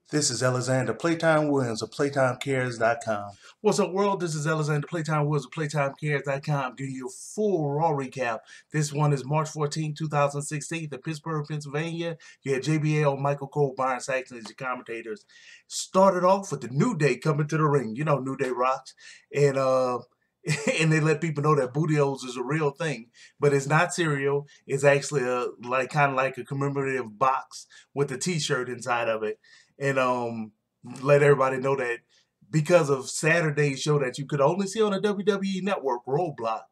This is Alexander Playtime Williams of PlayTimeCares.com. What's up, world? This is Alexander Playtime Woods of PlayTimeCares.com giving you a full Raw recap. This one is March 14, 2016, in Pittsburgh, Pennsylvania. You had JBL, Michael Cole, Byron Saxton as your commentators. Started off with the New Day coming to the ring. You know, New Day rocks. And and they let people know that Booty-O's is a real thing. But it's not cereal. It's actually kind of like a commemorative box with a t-shirt inside of it. And let everybody know that because of Saturday's show that you could only see on the WWE Network, Roadblock,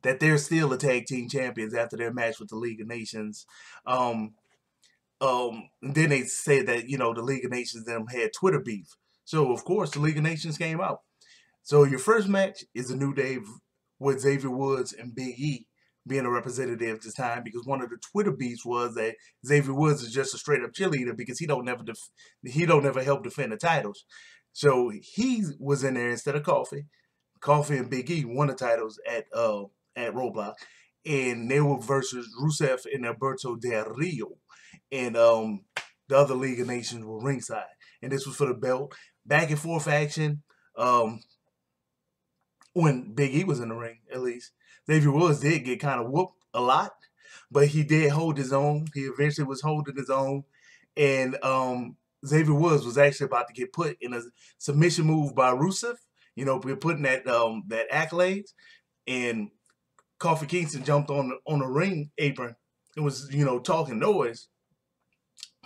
that they're still the tag team champions after their match with the League of Nations. Then they said that, you know, the League of Nations them had Twitter beef. So, of course, the League of Nations came out. So your first match is a New Day with Xavier Woods and Big E being a representative this time, because one of the Twitter beefs was that Xavier Woods is just a straight up cheerleader because he don't never help defend the titles. So he was in there instead of Coffee. Coffee and Big E won the titles at Roadblock, and they were versus Rusev and Alberto Del Rio, and the other League of Nations were ringside, and this was for the belt. Back and forth action. When Big E was in the ring, at least. Xavier Woods did get kind of whooped a lot, but he did hold his own. He eventually was holding his own. And Xavier Woods was actually about to get put in a submission move by Rusev. You know, putting that accolades. And Kofi Kingston jumped on the ring apron and was, you know, talking noise.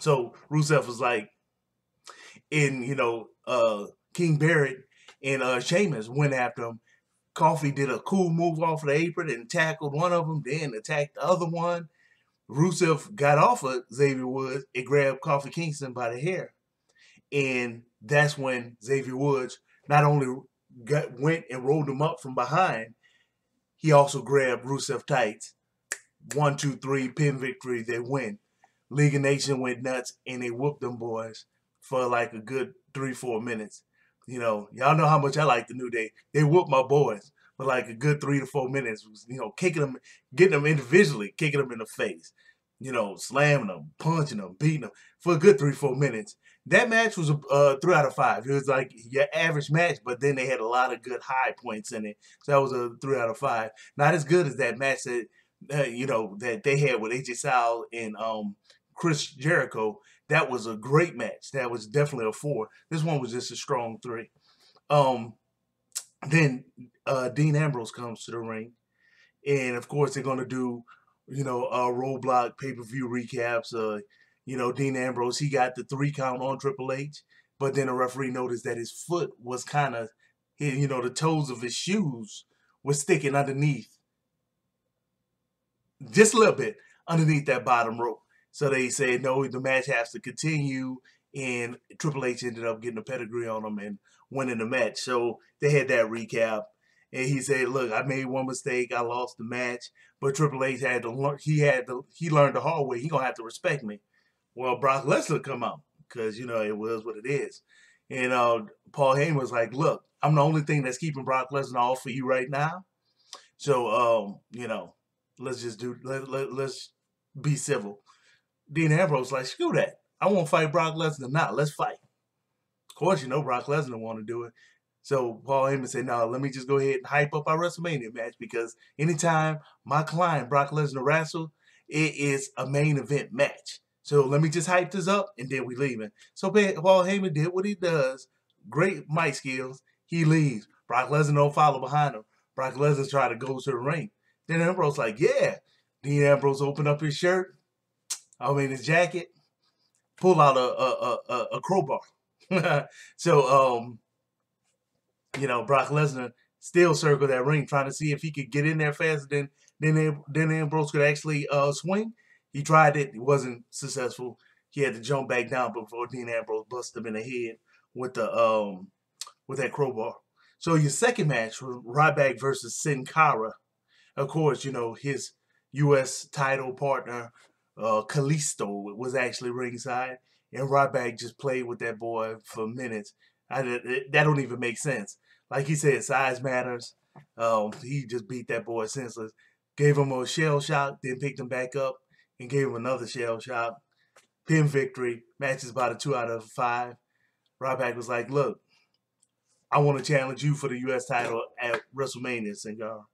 So Rusev was like, King Barrett and Sheamus went after him. Coffee did a cool move off of the apron and tackled one of them, then attacked the other one. Rusev got off of Xavier Woods and grabbed Kofi Kingston by the hair. And that's when Xavier Woods not only went and rolled him up from behind, he also grabbed Rusev tights. 1, 2, 3, pin victory, they win. League of Nations went nuts and they whooped them boys for like a good 3-4 minutes. You know, y'all know how much I like the New Day. They whooped my boys for like a good 3 to 4 minutes. You know, kicking them, getting them individually, kicking them in the face. You know, slamming them, punching them, beating them for a good 3-4 minutes. That match was a 3 out of 5. It was like your average match, but then they had a lot of good high points in it. So that was a 3 out of 5. Not as good as that match that that they had with AJ Styles and Chris Jericho. That was a great match. That was definitely a 4. This one was just a strong 3. Then Dean Ambrose comes to the ring, and of course they're gonna do, Roadblock pay-per-view recaps. Dean Ambrose, he got the 3 count on Triple H, but then the referee noticed that his foot was kind of, the toes of his shoes were sticking underneath, just a little bit underneath that bottom rope. So they said, no, the match has to continue, and Triple H ended up getting a pedigree on him and winning the match. So they had that recap, and he said, look, I made one mistake, I lost the match, but Triple H had to learn, he learned the hard way, he gonna have to respect me. Well, Brock Lesnar come out, because, it was what it is. And Paul Heyman was like, look, I'm the only thing that's keeping Brock Lesnar off for you right now. So, let's just let's be civil. Dean Ambrose like, screw that. I won't fight Brock Lesnar now. Let's fight. Of course, Brock Lesnar want to do it. So Paul Heyman said, no, let me just go ahead and hype up our WrestleMania match, because anytime my client, Brock Lesnar, wrestle, it is a main event match. So let me just hype this up, and then we leaving. So Paul Heyman did what he does. Great mic skills. He leaves. Brock Lesnar don't follow behind him. Brock Lesnar try to go to the ring. Then Ambrose like, yeah. Dean Ambrose opened up his shirt, his jacket, pull out a crowbar. So, Brock Lesnar still circled that ring, trying to see if he could get in there faster than Ambrose could actually swing. He tried it. It wasn't successful. He had to jump back down before Dean Ambrose busted him in the head with that crowbar. So your second match was Ryback versus Sin Cara. Of course, his U.S. title partner, Kalisto, was actually ringside, and Ryback just played with that boy for minutes. That don't even make sense. Like he said, size matters. He just beat that boy senseless. Gave him a shell shock, then picked him back up and gave him another shell shock. Pin victory. Match is about a 2 out of 5. Ryback was like, look, I want to challenge you for the U.S. title at WrestleMania, Singar.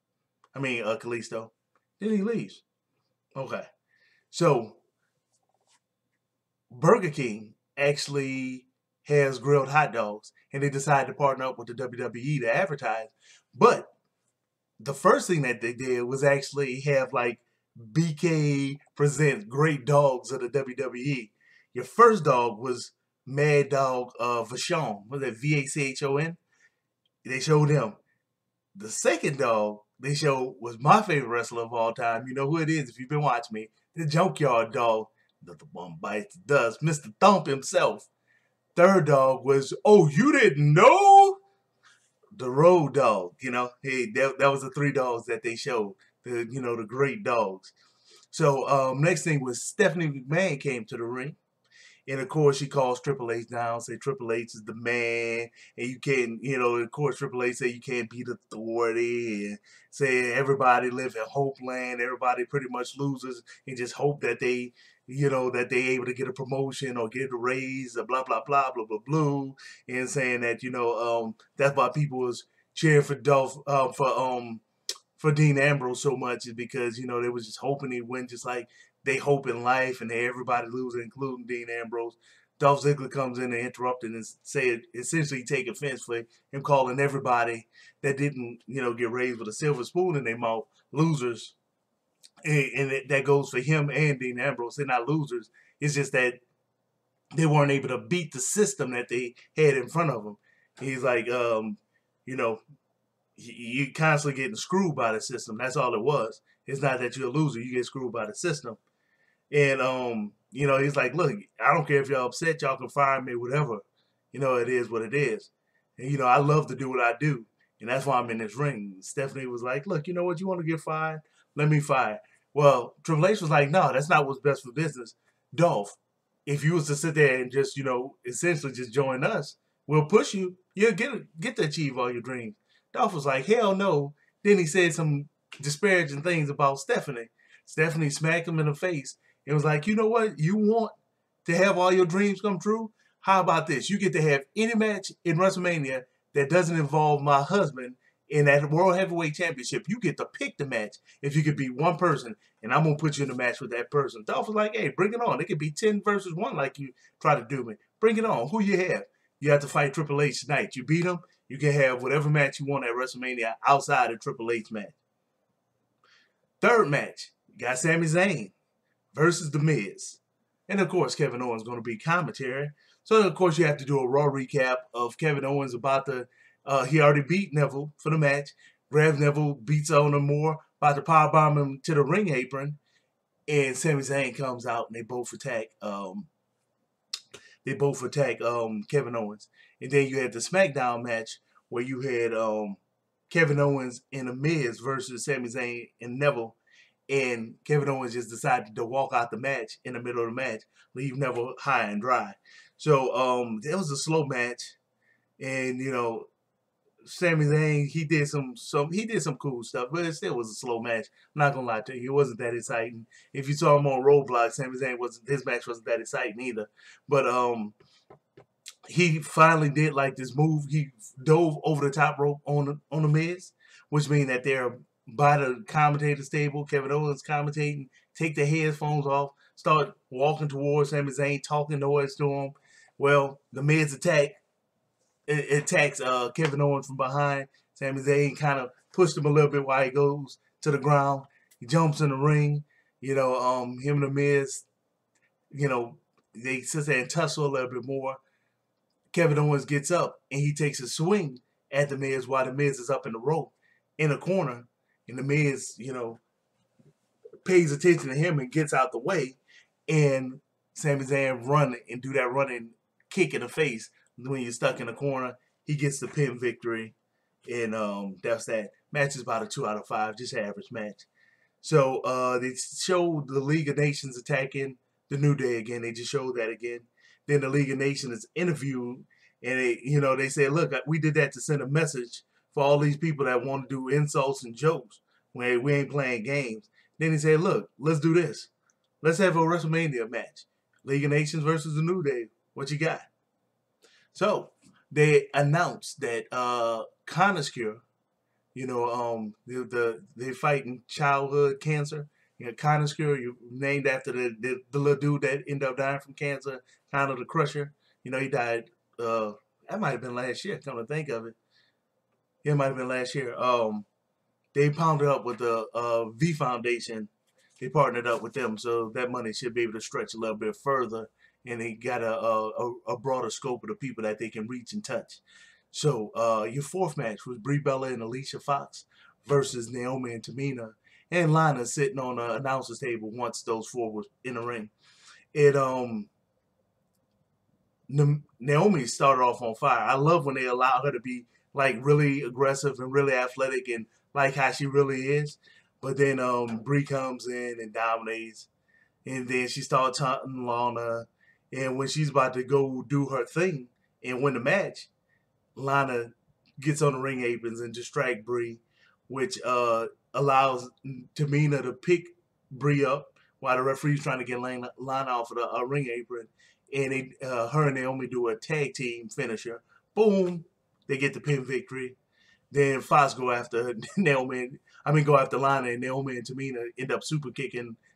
Kalisto. Then he leaves. Okay. So, Burger King actually has grilled hot dogs, and they decided to partner up with the WWE to advertise. But the first thing that they did was actually have like BK presents great dogs of the WWE. Your first dog was Mad Dog Vachon. Was that Vachon? They showed him. The second dog they showed was my favorite wrestler of all time. You know who it is if you've been watching me. The Junkyard Dog. Not the one bites the dust. Mr. Thump himself. Third dog was, oh, you didn't know? The Road Dog. You know, hey, that was the three dogs that they showed. The great dogs. So next thing was Stephanie McMahon came to the ring. And of course, she calls Triple H down, say Triple H is the man, and you can't, of course, Triple H say you can't beat authority, and say everybody live in hope land, everybody pretty much loses, and just hope that they, that they able to get a promotion or get a raise, or blah, blah, blah, blah, blah, blah, and saying that, that's why people was cheering for for Dean Ambrose so much is because, they was just hoping he'd win just like they hope in life and everybody losing, including Dean Ambrose. Dolph Ziggler comes in and interrupt and essentially take offense for him calling everybody that didn't, get raised with a silver spoon in their mouth losers. And that goes for him and Dean Ambrose. They're not losers. It's just that they weren't able to beat the system that they had in front of them. He's like, you constantly getting screwed by the system. That's all it was. It's not that you're a loser. You get screwed by the system. And, he's like, look, I don't care if y'all upset. Y'all can fire me, whatever. It is what it is. And, I love to do what I do. And that's why I'm in this ring. Stephanie was like, look, you know what? You want to get fired? Let me fire. Well, Triple H was like, no, that's not what's best for business. Dolph, if you was to sit there and just, essentially just join us, we'll push you. You'll get to achieve all your dreams. Dolph was like, hell no. Then he said some disparaging things about Stephanie. Stephanie smacked him in the face. It was like, you know what? You want to have all your dreams come true? How about this? You get to have any match in WrestleMania that doesn't involve my husband in that World Heavyweight Championship. You get to pick the match if you could be one person, and I'm going to put you in a match with that person. Dolph was like, hey, bring it on. It could be 10 versus 1 like you try to do me. Bring it on. Who you have? You have to fight Triple H tonight. You beat him, you can have whatever match you want at WrestleMania outside of Triple H match. Third match, you got Sami Zayn versus The Miz. And, of course, Kevin Owens going to be commentary. So, of course, you have to do a Raw recap of Kevin Owens about to, he already beat Neville for the match. Grabs Neville, beats on him more, about to powerbomb him to the ring apron. And Sami Zayn comes out and they both attack Kevin Owens. And then you had the SmackDown match where you had Kevin Owens and The Miz versus Sami Zayn and Neville. And Kevin Owens just decided to walk out the match in the middle of the match, leave Neville high and dry. So it was a slow match. And, Sami Zayn, he did some cool stuff, but it still was a slow match. I'm not gonna lie to you, it wasn't that exciting. If you saw him on Roadblock, Sami Zayn his match wasn't that exciting either. But he finally did like this move. He dove over the top rope on the Miz, which means that they're by the commentator's table. Kevin Owens commentating, take the headphones off, start walking towards Sami Zayn, talking noise to him. Well, the Miz attacks Kevin Owens from behind. Sami Zayn kind of pushed him a little bit while he goes to the ground. He jumps in the ring. Him and the Miz, they sit there and tussle a little bit more. Kevin Owens gets up and he takes a swing at the Miz while the Miz is up in the rope in the corner. And the Miz, pays attention to him and gets out the way. And Sami Zayn run and do that running kick in the face when you're stuck in the corner. He gets the pin victory. And that's that. Match is about a 2 out of 5, just average match. So they showed the League of Nations attacking the New Day again. They just showed that again. Then the League of Nations is interviewed, and they say, look, we did that to send a message for all these people that want to do insults and jokes when we ain't playing games. Then he said, look, let's do this. Let's have a WrestleMania match. League of Nations versus the New Day. What you got? So they announced that Conaskure, they fighting childhood cancer. Conaskure, you named after the little dude that ended up dying from cancer, Connor the Crusher. He died. That might have been last year. Come to think of it, it might have been last year. They pounded up with the V Foundation. They partnered up with them, so that money should be able to stretch a little bit further, and they got a broader scope of the people that they can reach and touch. So your fourth match was Brie Bella and Alicia Fox versus Naomi and Tamina, and Lana sitting on the announcer's table once those four were in the ring. Naomi started off on fire. I love when they allow her to be like really aggressive and really athletic and like how she really is. But then Brie comes in and dominates, and then she starts taunting Lana. And when she's about to go do her thing and win the match, Lana gets on the ring aprons and distract Brie, which allows Tamina to pick Brie up while the referee's trying to get Lana off of the ring apron. And her and Naomi do a tag team finisher. Boom, they get the pin victory. Then Fox go after go after Lana, and Naomi and Tamina end up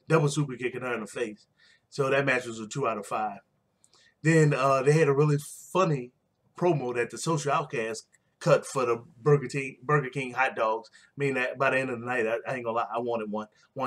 double super kicking her in the face. So that match was a 2 out of 5. Then they had a really funny promo that the Social Outcasts cut for the Burger King hot dogs. That by the end of the night, I ain't gonna lie, I wanted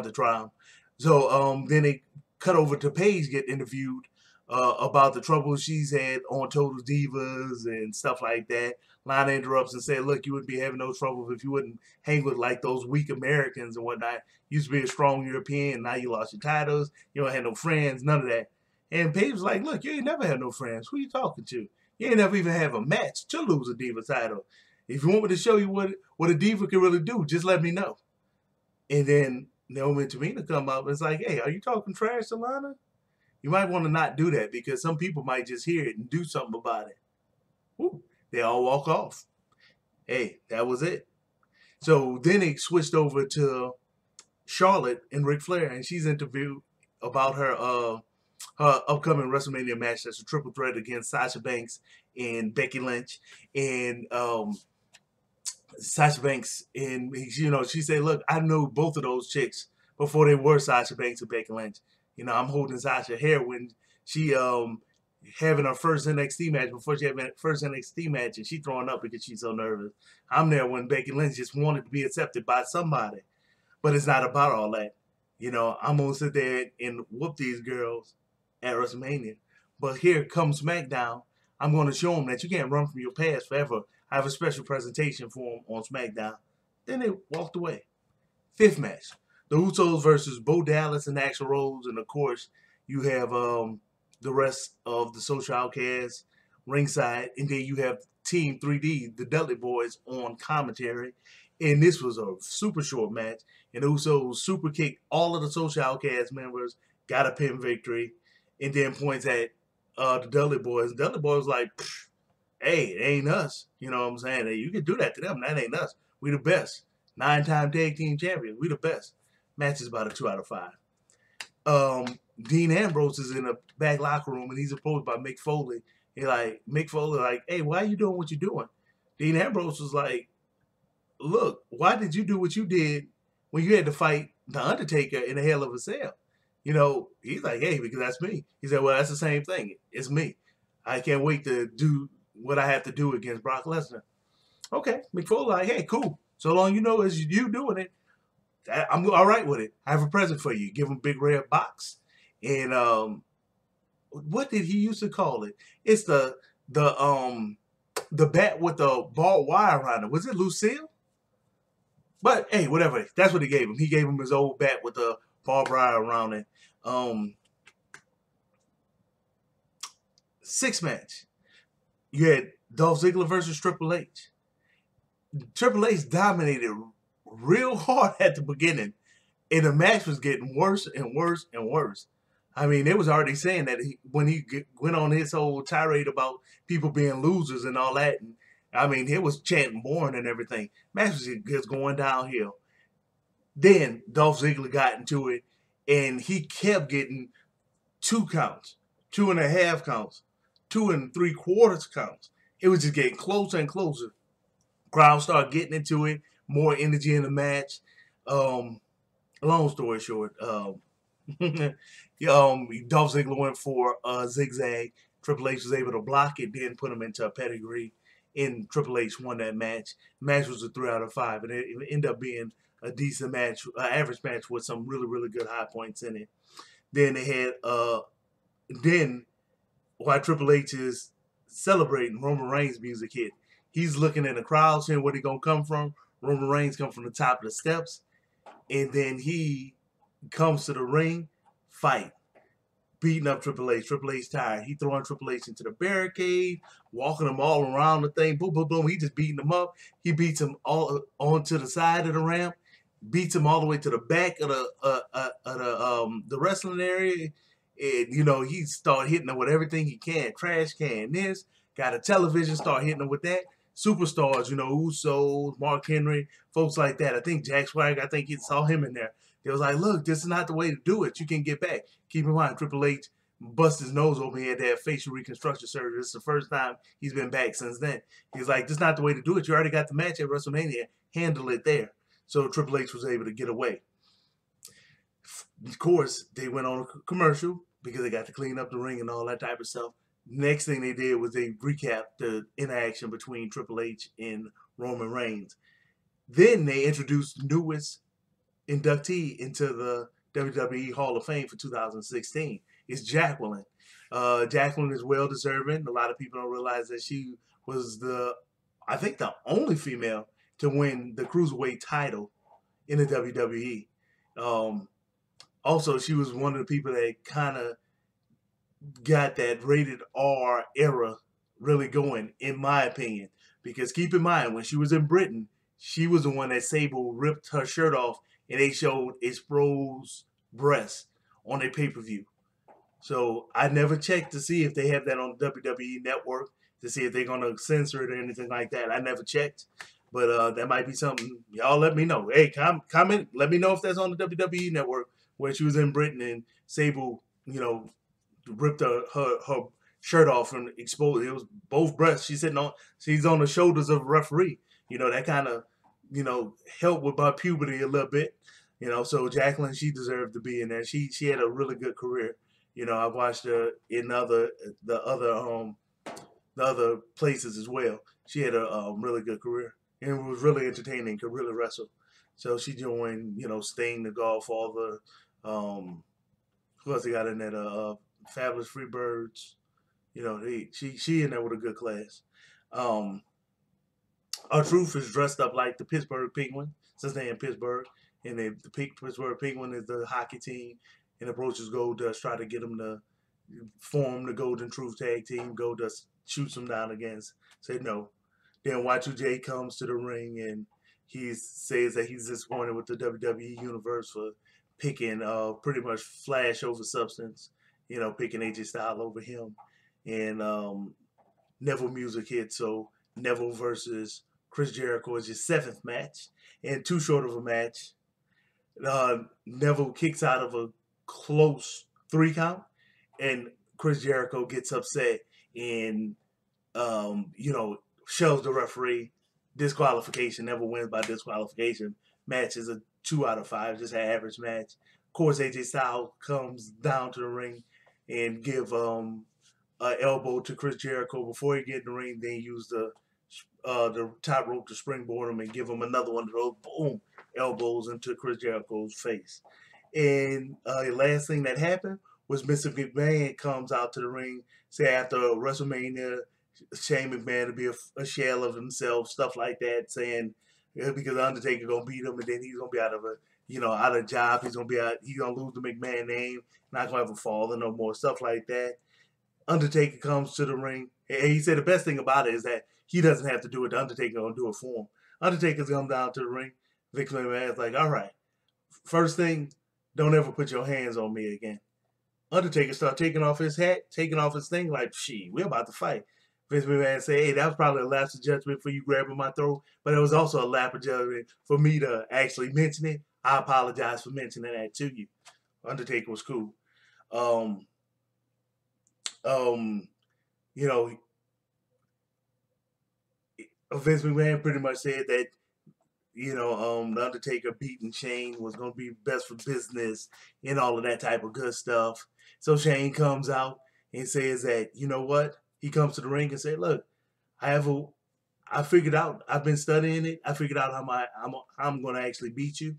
to try them. So then they cut over to Paige get interviewed about the trouble she's had on Total Divas and stuff like that. Lana interrupts and said, look, you wouldn't be having those troubles if you wouldn't hang with like those weak Americans and whatnot. You used to be a strong European, now you lost your titles, you don't have no friends, none of that. And Paige was like, look, you ain't never had no friends. Who you talking to? You ain't never even have a match to lose a Diva title. If you want me to show you what a Diva can really do, just let me know. And then Naomi and Tamina come up and it's like, hey, are you talking trash to Lana? You might want to not do that because some people might just hear it and do something about it. Woo. They all walk off. Hey, that was it. So then it switched over to Charlotte and Ric Flair, and she's interviewed about her upcoming WrestleMania match. That's a triple threat against Sasha Banks and Becky Lynch. And Sasha Banks, and she said, look, I know both of those chicks before they were Sasha Banks and Becky Lynch. I'm holding Sasha hair when she having her first NXT match, before she had her first NXT match, and she throwing up because she's so nervous. I'm there when Becky Lynch just wanted to be accepted by somebody. But it's not about all that. I'm going to sit there and whoop these girls at WrestleMania. But here comes SmackDown. I'm going to show them that you can't run from your past forever. I have a special presentation for them on SmackDown. Then they walked away. Fifth match. The Usos versus Bo Dallas and Axl Rose. And, of course, you have the rest of the Social Outcasts ringside. And then you have Team 3D, the Dudley Boys, on commentary. And this was a super short match. And the Usos super kicked all of the Social Outcast members, got a pin victory, and then points at the Dudley Boys. The Dudley Boys like, hey, it ain't us. You know what I'm saying? Hey, you can do that to them. That ain't us. We the best. 9-time tag team champions. We the best. Match is about a 2 out of 5. Dean Ambrose is in the back locker room, and he's approached by Mick Foley. Mick Foley like, hey, why are you doing what you're doing? Dean Ambrose was like, look, why did you do what you did when you had to fight The Undertaker in a Hell of a Cell? He's like, hey, because that's me. He said, well, that's the same thing. It's me. I can't wait to do what I have to do against Brock Lesnar. Okay, Mick Foley like, hey, cool. So long as you doing it, I'm all right with it. I have a present for you. Give him a big red box. And what did he used to call it? It's the bat with the barbed wire around it. Was it Lucille? But hey, whatever. That's what he gave him. He gave him his old bat with the barbed wire around it. Sixth match. You had Dolph Ziggler versus Triple H. Triple H dominated real hard at the beginning, and the match was getting worse and worse and worse. They was already saying that when he went on his whole tirade about people being losers and all that, and he was chanting boring and everything. Match was just going downhill. Then Dolph Ziggler got into it, and he kept getting 2 counts, 2.5 counts. 2 3/4 counts. It was just getting closer and closer. Crowd started getting into it, more energy in the match. Long story short, Dolph Ziggler went for a zigzag. Triple H was able to block it, then put him into a pedigree, and Triple H won that match. The match was a 3 out of 5, and it ended up being a decent match, average match with some really, really good high points in it. Then they had, then while Triple H is celebrating, Roman Reigns' music hit. He's looking in the crowd, seeing where he gonna come from. Roman Reigns comes from the top of the steps, and then he comes to the ring, fight, beating up Triple H. Triple H tired. He throwing Triple H into the barricade, walking him all around the thing. Boom, boom, boom. He just beating him up. He beats him all onto the side of the ramp, beats him all the way to the back of the wrestling area. And, you know, he start hitting him with everything he can. Trash can this. Got a television, start hitting him with that. Superstars, you know, Usos, Mark Henry, folks like that. I think Jack Swagger, I think he saw him in there. They was like, look, this is not the way to do it. You can get back. Keep in mind, Triple H busted his nose open. He had to have facial reconstruction surgery. This is the first time he's been back since then. He's like, this is not the way to do it. You already got the match at WrestleMania. Handle it there. So Triple H was able to get away. Of course, they went on a commercial because they got to clean up the ring and all that type of stuff. Next thing they did was they recapped the interaction between Triple H and Roman Reigns. Then they introduced the newest inductee into the WWE Hall of Fame for 2016. It's Jacqueline. Jacqueline is well deserving. A lot of people don't realize that she was I think the only female to win the Cruiserweight title in the WWE. Also, she was one of the people that kind of got that rated R era really going, in my opinion. Because keep in mind, when she was in Britain, she was the one that Sable ripped her shirt off and they showed exposed breasts on their pay-per-view. So I never checked to see if they have that on the WWE Network, to see if they're going to censor it or anything like that. I never checked. But that might be something. Y'all let me know. Hey, comment. Let me know if that's on the WWE Network, where she was in Britain and Sable, you know, ripped her shirt off and exposed. It was both breasts. She's on the shoulders of a referee. You know, that kind of, you know, helped with my puberty a little bit. You know, so Jacqueline, she deserved to be in there. She had a really good career. You know, I've watched her in the other places as well. She had a really good career and was really entertaining. Could really wrestle. So she joined, you know, Sting, the Golf, all the who else they got in there? Fabulous Freebirds. You know, she in there with a good class. R-Truth is dressed up like the Pittsburgh Penguin, since they're in Pittsburgh. And the Pittsburgh Penguin is the hockey team. And approaches Goldust, try to get them to form the Golden Truth Tag Team. Goldust shoots him down against, said no. Then Y2J comes to the ring and he says that he's disappointed with the WWE Universe for picking pretty much Flash over Substance, you know, picking AJ Styles over him. And Neville music hit, so Neville versus Chris Jericho is his 7th match, and too short of a match. Neville kicks out of a close 3 count, and Chris Jericho gets upset and, you know, shoves the referee. Disqualification. Neville wins by disqualification. Match is a 2 out of 5, just an average match. Of course, AJ Styles comes down to the ring and give an elbow to Chris Jericho before he get in the ring. Then use the top rope to springboard him and give him another one of those boom elbows into Chris Jericho's face. And the last thing that happened was Mr. McMahon comes out to the ring, say after WrestleMania, Shane McMahon to be a shell of himself, stuff like that, saying because the Undertaker gonna beat him and then he's gonna be out of job. He's gonna lose the McMahon name, not gonna have a father no more, stuff like that. Undertaker comes to the ring, and he said the best thing about it is that he doesn't have to do it. The Undertaker gonna do it for him. Undertaker's come down to the ring. Vic McMahon's like, all right, first thing, don't ever put your hands on me again. Undertaker start taking off his hat, taking off his thing, like, shit, we're about to fight. Vince McMahon said, hey, that was probably a lapse of judgment for you grabbing my throat, but it was also a lapse of judgment for me to actually mention it. I apologize for mentioning that to you. Undertaker was cool. you know, Vince McMahon pretty much said that, the Undertaker beating Shane was going to be best for business and all of that type of good stuff. So Shane comes out and says that, you know what? He comes to the ring and said, look, I figured out, I've been studying it. I figured out how I'm going to actually beat you.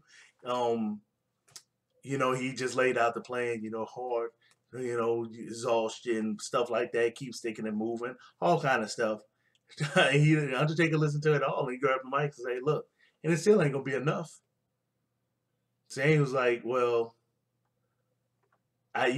He just laid out the plan, hard, exhaustion, stuff like that, keep sticking and moving, all kind of stuff. Undertaker listened to it all, and he grabbed the mic and said, look, and it still ain't going to be enough. Shane was like, well, I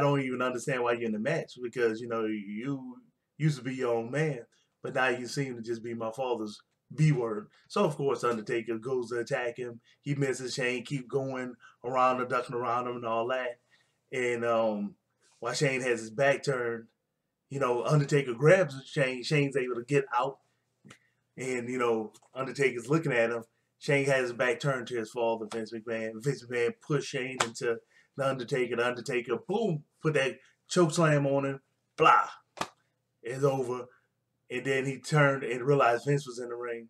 don't even understand why you're in the match, because, you used to be your own man, but now you seem to just be my father's B word. So, of course, Undertaker goes to attack him. He misses Shane, keep going around and ducking around him and all that. And while Shane has his back turned, Undertaker grabs Shane. Shane's able to get out. And, Undertaker's looking at him. Shane has his back turned to his father, Vince McMahon. Vince McMahon pushed Shane into the Undertaker. The Undertaker, boom, put that choke slam on him. Blah. It's over. And then he turned and realized Vince was in the ring.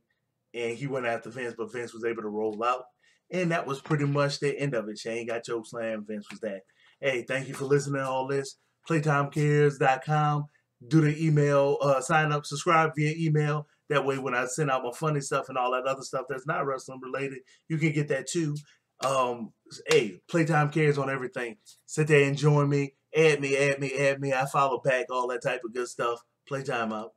And he went after Vince, but Vince was able to roll out. And that was pretty much the end of it. Shane got choke slam. Vince was that. Hey, thank you for listening to all this. PlayTimeCares.com. Do the email, sign up, subscribe via email. That way when I send out my funny stuff and all that other stuff that's not wrestling related, you can get that too. Hey, Playtime Cares on everything. Sit there and join me. Add me. I follow back, all that type of good stuff. Playtime out.